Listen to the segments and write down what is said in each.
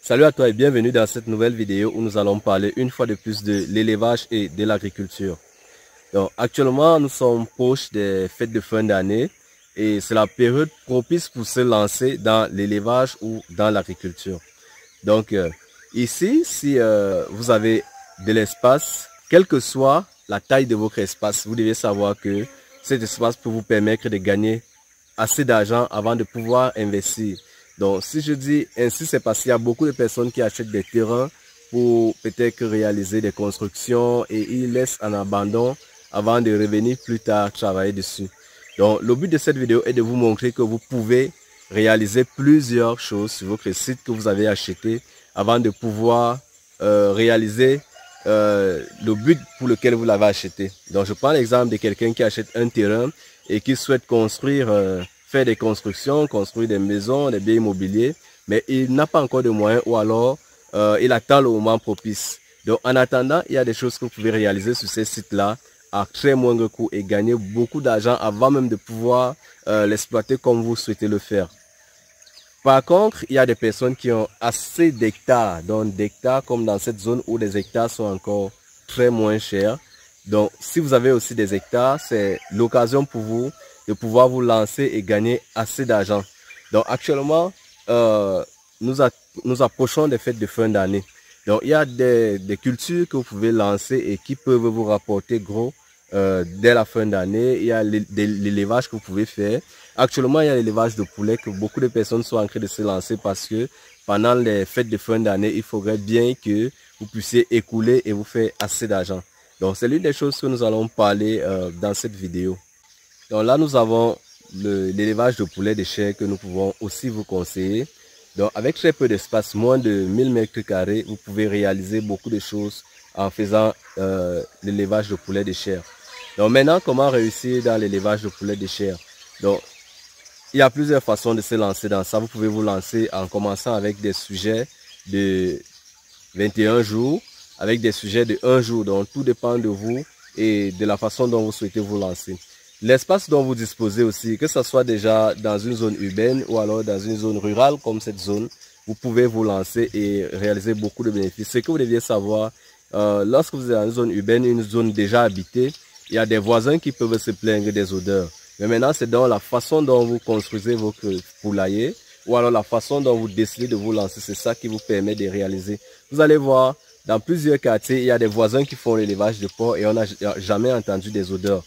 Salut à toi et bienvenue dans cette nouvelle vidéo où nous allons parler une fois de plus de l'élevage et de l'agriculture. Donc actuellement nous sommes proches des fêtes de fin d'année et c'est la période propice pour se lancer dans l'élevage ou dans l'agriculture. Donc ici, si vous avez de l'espace, quelle que soit la taille de votre espace, vous devez savoir que cet espace peut vous permettre de gagner assez d'argent avant de pouvoir investir. Donc, si je dis ainsi, c'est parce qu'il y a beaucoup de personnes qui achètent des terrains pour peut-être réaliser des constructions et ils laissent en abandon avant de revenir plus tard travailler dessus. Donc, le but de cette vidéo est de vous montrer que vous pouvez réaliser plusieurs choses sur votre site que vous avez acheté avant de pouvoir réaliser le but pour lequel vous l'avez acheté. Donc, je prends l'exemple de quelqu'un qui achète un terrain et qui souhaite construire, faire des constructions, construire des maisons, des biens immobiliers, mais il n'a pas encore de moyens ou alors il attend le moment propice. Donc, en attendant, il y a des choses que vous pouvez réaliser sur ces sites-là à très moindre coût et gagner beaucoup d'argent avant même de pouvoir l'exploiter comme vous souhaitez le faire. Par contre, il y a des personnes qui ont assez d'hectares, donc d'hectares comme dans cette zone où les hectares sont encore très moins chers. Donc, si vous avez aussi des hectares, c'est l'occasion pour vous de pouvoir vous lancer et gagner assez d'argent. Donc, actuellement, nous approchons des fêtes de fin d'année. Donc, il y a des cultures que vous pouvez lancer et qui peuvent vous rapporter gros dès la fin d'année. Il y a l'élevage que vous pouvez faire. Actuellement, il y a l'élevage de poulets que beaucoup de personnes sont en train de se lancer parce que pendant les fêtes de fin d'année, il faudrait bien que vous puissiez écouler et vous faire assez d'argent. Donc, c'est l'une des choses que nous allons parler dans cette vidéo. Donc là, nous avons l'élevage de poulets de chair que nous pouvons aussi vous conseiller. Donc, avec très peu d'espace, moins de 1000 mètres carrés, vous pouvez réaliser beaucoup de choses en faisant l'élevage de poulets de chair. Donc maintenant, comment réussir dans l'élevage de poulets de chair? Donc, il y a plusieurs façons de se lancer dans ça. Vous pouvez vous lancer en commençant avec des sujets de 21 jours, avec des sujets de 1 jour. Donc, tout dépend de vous et de la façon dont vous souhaitez vous lancer. L'espace dont vous disposez aussi, que ce soit déjà dans une zone urbaine ou alors dans une zone rurale comme cette zone, vous pouvez vous lancer et réaliser beaucoup de bénéfices. Ce que vous deviez savoir, lorsque vous êtes dans une zone urbaine, une zone déjà habitée, il y a des voisins qui peuvent se plaindre des odeurs. Mais maintenant, c'est dans la façon dont vous construisez votre poulailler ou alors la façon dont vous décidez de vous lancer. C'est ça qui vous permet de réaliser. Vous allez voir, dans plusieurs quartiers, il y a des voisins qui font l'élevage de porcs et on n'a jamais entendu des odeurs.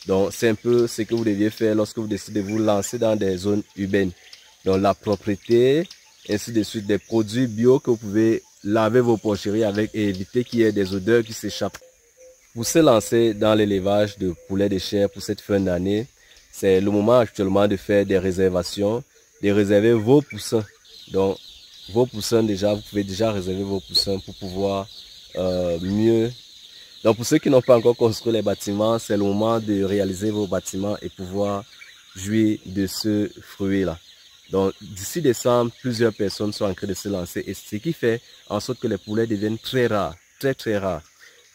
Donc, c'est un peu ce que vous deviez faire lorsque vous décidez de vous lancer dans des zones urbaines. Donc, la propreté, ainsi de suite, des produits bio que vous pouvez laver vos porcheries avec et éviter qu'il y ait des odeurs qui s'échappent. Pour se lancer dans l'élevage de poulets de chair pour cette fin d'année, c'est le moment actuellement de faire des réservations, de réserver vos poussins. Donc, vos poussins déjà, vous pouvez déjà réserver vos poussins pour pouvoir mieux. Donc, pour ceux qui n'ont pas encore construit les bâtiments, c'est le moment de réaliser vos bâtiments et pouvoir jouir de ce fruit-là. Donc, d'ici décembre, plusieurs personnes sont en train de se lancer et ce qui fait en sorte que les poulets deviennent très rares, très très rares.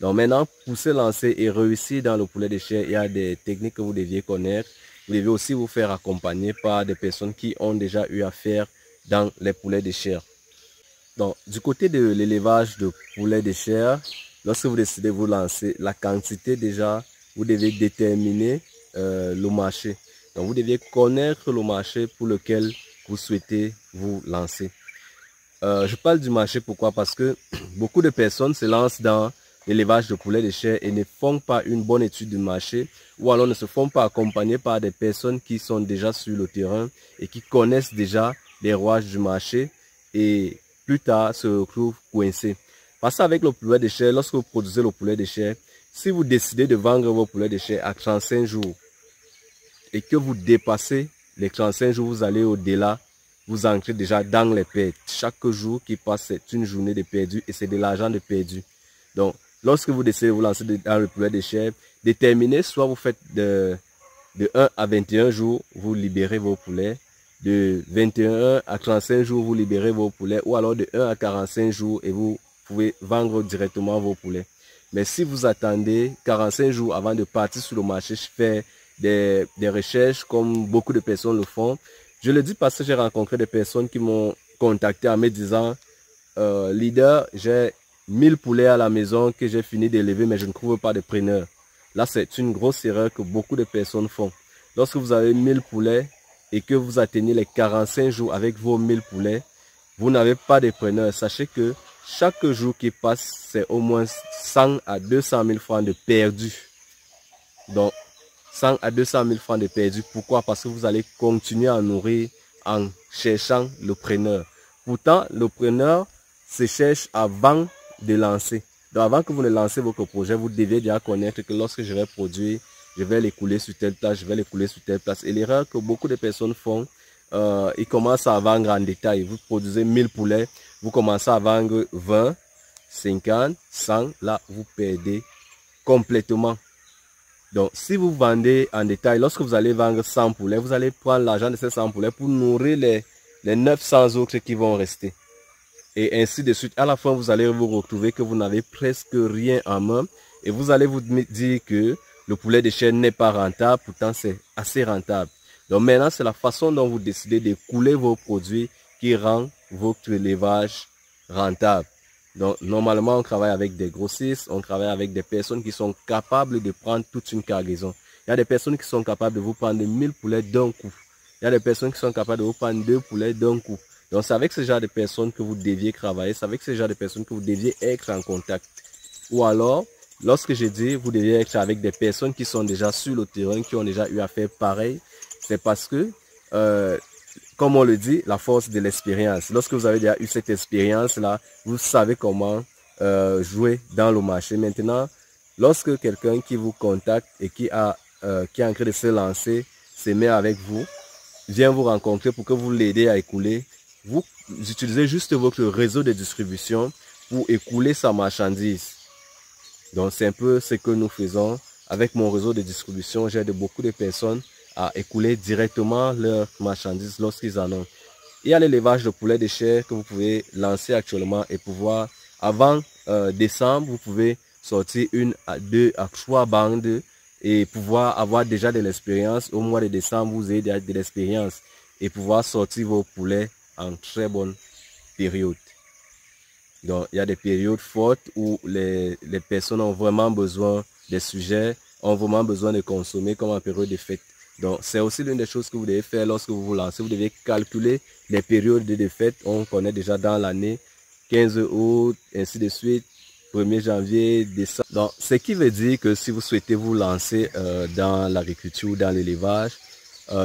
Donc maintenant, pour se lancer et réussir dans le poulet de chair, il y a des techniques que vous deviez connaître. Vous devez aussi vous faire accompagner par des personnes qui ont déjà eu affaire dans les poulets de chair. Donc, du côté de l'élevage de poulets de chair, lorsque vous décidez de vous lancer, la quantité déjà, vous devez déterminer le marché. Donc, vous devez connaître le marché pour lequel vous souhaitez vous lancer. Je parle du marché, pourquoi? Parce que beaucoup de personnes se lancent dans l'élevage de poulets de chair et ne font pas une bonne étude du marché ou alors ne se font pas accompagner par des personnes qui sont déjà sur le terrain et qui connaissent déjà les rouages du marché et plus tard se retrouvent coincés. Parce qu'avec le poulet de chair, lorsque vous produisez le poulet de chair, si vous décidez de vendre vos poulets de chair à 35 jours et que vous dépassez les 35 jours, vous allez au-delà, vous entrez déjà dans les pertes. Chaque jour qui passe, c'est une journée de perdu et c'est de l'argent de perdu. Donc, lorsque vous décidez de vous lancer dans le poulet de chair, déterminez, soit vous faites de 1 à 21 jours, vous libérez vos poulets. De 21 à 35 jours, vous libérez vos poulets. Ou alors de 1 à 45 jours et vous pouvez vendre directement vos poulets. Mais si vous attendez 45 jours avant de partir sur le marché, faire des recherches comme beaucoup de personnes le font. Je le dis parce que j'ai rencontré des personnes qui m'ont contacté en me disant leader, j'ai 1000 poulets à la maison que j'ai fini d'élever, mais je ne trouve pas de preneur. Là, c'est une grosse erreur que beaucoup de personnes font. Lorsque vous avez 1000 poulets et que vous atteignez les 45 jours avec vos 1000 poulets, vous n'avez pas de preneur. Sachez que chaque jour qui passe, c'est au moins 100 à 200 000 francs de perdu. Donc, 100 à 200 000 francs de perdu. Pourquoi? Parce que vous allez continuer à nourrir en cherchant le preneur. Pourtant, le preneur se cherche avant de lancer. Donc, avant que vous ne lancez votre projet, vous devez déjà connaître que lorsque je vais produire, je vais l'écouler sur telle place, je vais l'écouler sur telle place. Et l'erreur que beaucoup de personnes font, ils commencent à vendre en détail. Vous produisez 1000 poulets, vous commencez à vendre 20, 50, 100. Là, vous perdez complètement. Donc, si vous vendez en détail, lorsque vous allez vendre 100 poulets, vous allez prendre l'argent de ces 100 poulets pour nourrir les 900 autres qui vont rester. Et ainsi de suite. À la fin, vous allez vous retrouver que vous n'avez presque rien en main. Et vous allez vous dire que le poulet de chair n'est pas rentable. Pourtant, c'est assez rentable. Donc maintenant, c'est la façon dont vous décidez d'écouler vos produits qui rend votre élevage rentable. Donc, normalement, on travaille avec des grossistes, on travaille avec des personnes qui sont capables de prendre toute une cargaison. Il y a des personnes qui sont capables de vous prendre 1000 poulets d'un coup. Il y a des personnes qui sont capables de vous prendre 2 poulets d'un coup. Donc, c'est avec ce genre de personnes que vous deviez travailler. C'est avec ce genre de personnes que vous deviez être en contact. Ou alors, lorsque je dis vous deviez être avec des personnes qui sont déjà sur le terrain, qui ont déjà eu à faire pareil, c'est parce que, comme on le dit, la force de l'expérience. Lorsque vous avez déjà eu cette expérience-là, vous savez comment jouer dans le marché. Maintenant, lorsque quelqu'un qui vous contacte et qui est en train de se lancer, se met avec vous, vient vous rencontrer pour que vous l'aidez à écouler, vous utilisez juste votre réseau de distribution pour écouler sa marchandise. Donc, c'est un peu ce que nous faisons. Avec mon réseau de distribution, j'aide beaucoup de personnes à écouler directement leurs marchandises lorsqu'ils en ont. Il y a l'élevage de poulets de chair que vous pouvez lancer actuellement et pouvoir, avant décembre, vous pouvez sortir 1 à 2 à 3 bandes et pouvoir avoir déjà de l'expérience. Au mois de décembre, vous avez déjà de l'expérience et pouvoir sortir vos poulets en très bonne période. Donc, il y a des périodes fortes où les personnes ont vraiment besoin des sujets, ont vraiment besoin de consommer comme en période de fête. Donc, c'est aussi l'une des choses que vous devez faire lorsque vous vous lancez. Vous devez calculer les périodes de fête. On connaît déjà dans l'année, 15 août, ainsi de suite, 1er janvier, décembre. Donc, ce qui veut dire que si vous souhaitez vous lancer dans l'agriculture ou dans l'élevage,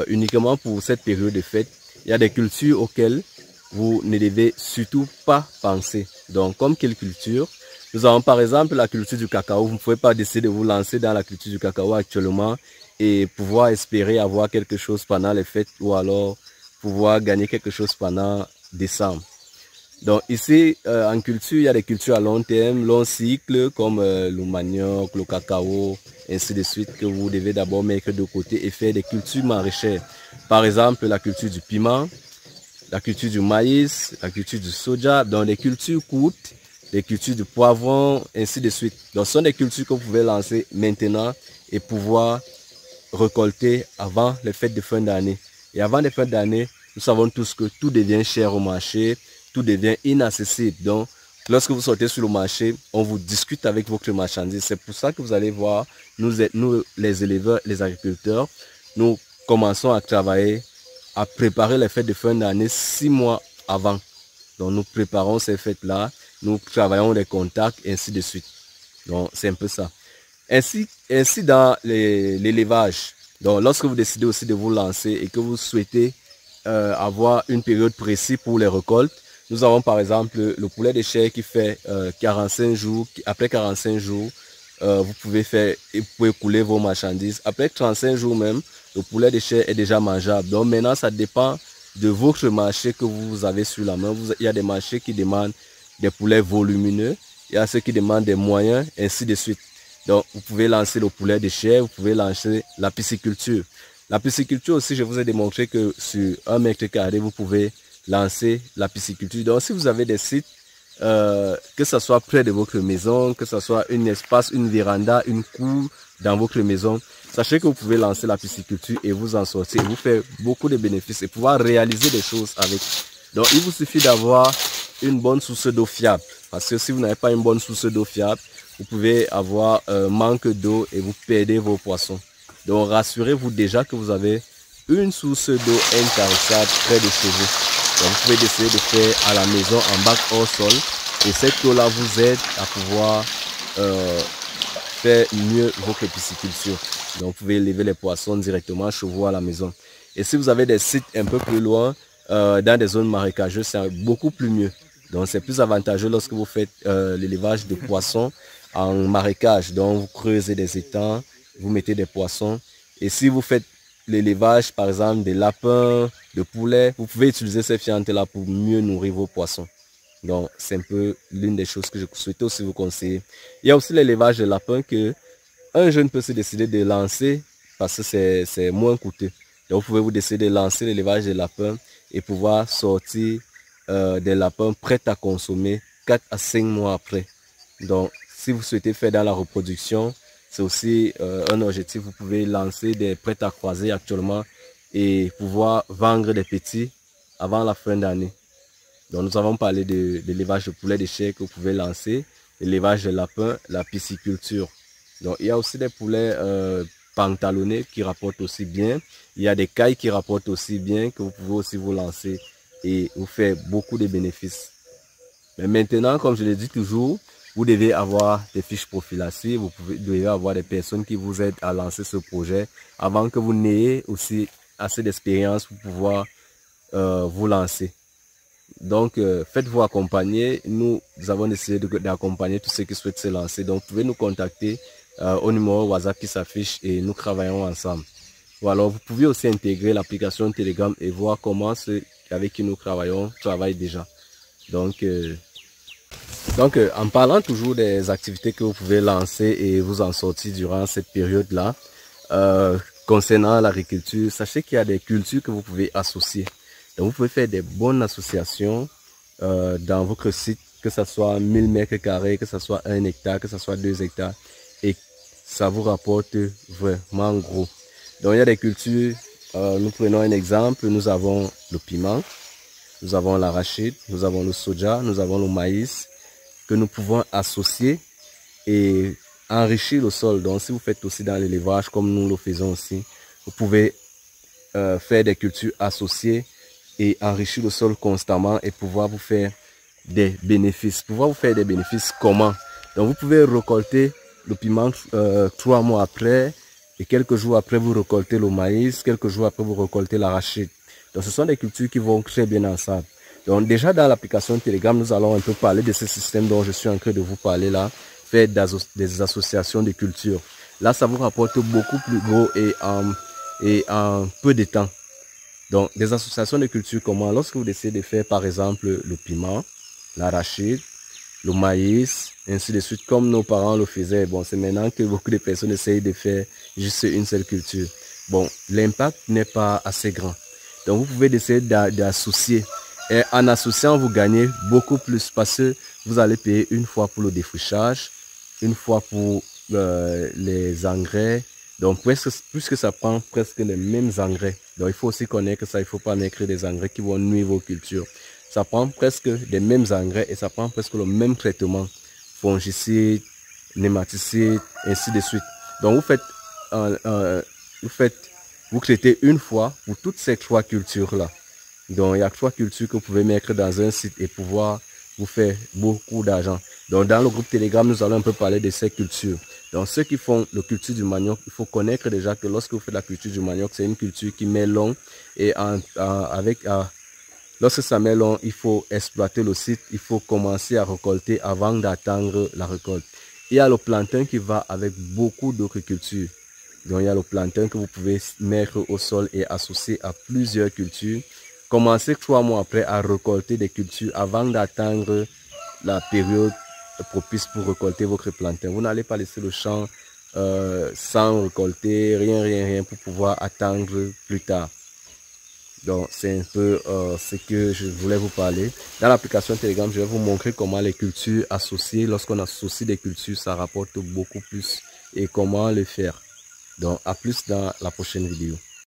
uniquement pour cette période de fête, il y a des cultures auxquelles vous ne devez surtout pas penser. Donc, comme quelle culture? Nous avons par exemple la culture du cacao. Vous ne pouvez pas décider de vous lancer dans la culture du cacao actuellement et pouvoir espérer avoir quelque chose pendant les fêtes ou alors pouvoir gagner quelque chose pendant décembre. Donc ici, en culture, il y a des cultures à long terme, long cycle, comme le manioc, le cacao, ainsi de suite, que vous devez d'abord mettre de côté et faire des cultures maraîchères. Par exemple, la culture du piment, la culture du maïs, la culture du soja, dans des cultures courtes, les cultures du poivron, ainsi de suite. Donc, ce sont des cultures que vous pouvez lancer maintenant et pouvoir récolter avant les fêtes de fin d'année. Et avant les fêtes d'année, nous savons tous que tout devient cher au marché, tout devient inaccessible. Donc, lorsque vous sortez sur le marché, on vous discute avec votre marchandise. C'est pour ça que vous allez voir, nous les éleveurs, les agriculteurs, nous commençons à travailler, à préparer les fêtes de fin d'année 6 mois avant. Donc, nous préparons ces fêtes-là, nous travaillons les contacts, ainsi de suite. Donc, c'est un peu ça. Ainsi dans l'élevage. Donc, lorsque vous décidez aussi de vous lancer et que vous souhaitez avoir une période précise pour les récoltes, nous avons par exemple le poulet de chair qui fait 45 jours. Après 45 jours, vous pouvez couler vos marchandises. Après 35 jours même, le poulet de chair est déjà mangeable. Donc maintenant, ça dépend de votre marché que vous avez sur la main. Il y a des marchés qui demandent des poulets volumineux. Il y a ceux qui demandent des moyens, ainsi de suite. Donc, vous pouvez lancer le poulet de chair, vous pouvez lancer la pisciculture. La pisciculture aussi, je vous ai démontré que sur 1 mètre carré, vous pouvez lancer la pisciculture. Donc, si vous avez des sites, que ce soit près de votre maison, que ce soit un espace, une véranda, une cour dans votre maison, sachez que vous pouvez lancer la pisciculture et vous en sortir, et vous faire beaucoup de bénéfices et pouvoir réaliser des choses avec. Donc, il vous suffit d'avoir une bonne source d'eau fiable. Parce que si vous n'avez pas une bonne source d'eau fiable, vous pouvez avoir un manque d'eau et vous perdez vos poissons. Donc rassurez-vous déjà que vous avez une source d'eau intarissable près de chez vous. Donc, vous pouvez essayer de faire à la maison en bac hors sol. Et cette eau-là vous aide à pouvoir faire mieux votre pisciculture. Donc vous pouvez élever les poissons directement chez vous à la maison. Et si vous avez des sites un peu plus loin, dans des zones marécageuses, c'est beaucoup plus mieux. Donc c'est plus avantageux lorsque vous faites l'élevage de poissons en marécage. Donc vous creusez des étangs, vous mettez des poissons. Et si vous faites l'élevage par exemple des lapins, de poulets, vous pouvez utiliser ces fientes-là pour mieux nourrir vos poissons. Donc c'est un peu l'une des choses que je souhaitais aussi vous conseiller. Il y a aussi l'élevage de lapins que un jeune peut se décider de lancer parce que c'est moins coûteux. Donc vous pouvez vous décider de lancer l'élevage des lapins et pouvoir sortir des lapins prêts à consommer 4 à 5 mois après. Donc si vous souhaitez faire dans la reproduction, c'est aussi un objectif. Vous pouvez lancer des prêts à croiser actuellement et pouvoir vendre des petits avant la fin d'année. Donc nous avons parlé de l'élevage de poulets de chair que vous pouvez lancer, l'élevage de lapins, la pisciculture. Donc il y a aussi des poulets pantalonnés qui rapportent aussi bien. Il y a des cailles qui rapportent aussi bien que vous pouvez aussi vous lancer et vous faire beaucoup de bénéfices. Mais maintenant, comme je l'ai dit toujours, vous devez avoir des fiches prophylaxie, devez avoir des personnes qui vous aident à lancer ce projet avant que vous n'ayez aussi assez d'expérience pour pouvoir vous lancer. Donc, faites-vous accompagner. Nous avons essayé d'accompagner tous ceux qui souhaitent se lancer. Donc, vous pouvez nous contacter au numéro WhatsApp qui s'affiche et nous travaillons ensemble. Ou alors, vous pouvez aussi intégrer l'application Telegram et voir comment ceux avec qui nous travaillent déjà. Donc, en parlant toujours des activités que vous pouvez lancer et vous en sortir durant cette période-là, concernant l'agriculture, sachez qu'il y a des cultures que vous pouvez associer. Donc, vous pouvez faire des bonnes associations dans votre site, que ce soit 1000 mètres carrés, que ce soit 1 hectare, que ce soit 2 hectares, et ça vous rapporte vraiment gros. Donc, il y a des cultures, nous prenons un exemple, nous avons le piment, nous avons l'arachide, nous avons le soja, nous avons le maïs, que nous pouvons associer et enrichir le sol. Donc, si vous faites aussi dans l'élevage, comme nous le faisons aussi, vous pouvez faire des cultures associées et enrichir le sol constamment et pouvoir vous faire des bénéfices. Pouvoir vous faire des bénéfices comment? Donc vous pouvez récolter le piment 3 mois après et quelques jours après vous récoltez le maïs, quelques jours après vous récoltez l'arachide. Donc ce sont des cultures qui vont très bien ensemble. Donc déjà dans l'application Telegram, nous allons un peu parler de ce système dont je suis en train de vous parler là, faire des associations de cultures. Là ça vous rapporte beaucoup plus gros et en peu de temps. Donc, des associations de culture comment? Lorsque vous décidez de faire, par exemple, le piment, l'arachide, le maïs, ainsi de suite, comme nos parents le faisaient. Bon, c'est maintenant que beaucoup de personnes essayent de faire juste une seule culture. Bon, l'impact n'est pas assez grand. Donc, vous pouvez essayer d'associer. Et en associant, vous gagnez beaucoup plus parce que vous allez payer une fois pour le défrichage, une fois pour les engrais. Donc, puisque ça prend presque les mêmes engrais, donc il faut aussi connaître que ça, il ne faut pas mettre des engrais qui vont nuire vos cultures. Ça prend presque les mêmes engrais et ça prend presque le même traitement, fongicides, nématicides, ainsi de suite. Donc, vous traitez une fois pour toutes ces 3 cultures-là. Donc, il y a 3 cultures que vous pouvez mettre dans un site et pouvoir vous faire beaucoup d'argent. Donc, dans le groupe Telegram, nous allons un peu parler de ces cultures. Donc, ceux qui font la culture du manioc, il faut connaître déjà que lorsque vous faites la culture du manioc, c'est une culture qui met long. Et lorsque ça met long, il faut exploiter le site, il faut commencer à récolter avant d'attendre la récolte. Il y a le plantain qui va avec beaucoup d'autres cultures. Donc, il y a le plantain que vous pouvez mettre au sol et associer à plusieurs cultures. Commencez 3 mois après à récolter des cultures avant d'attendre la période propice pour récolter votre plantain. Vous n'allez pas laisser le champ sans récolter, rien pour pouvoir attendre plus tard. Donc c'est un peu ce que je voulais vous parler. Dans l'application Telegram, je vais vous montrer comment les cultures associées, lorsqu'on associe des cultures, ça rapporte beaucoup plus et comment le faire. Donc à plus dans la prochaine vidéo.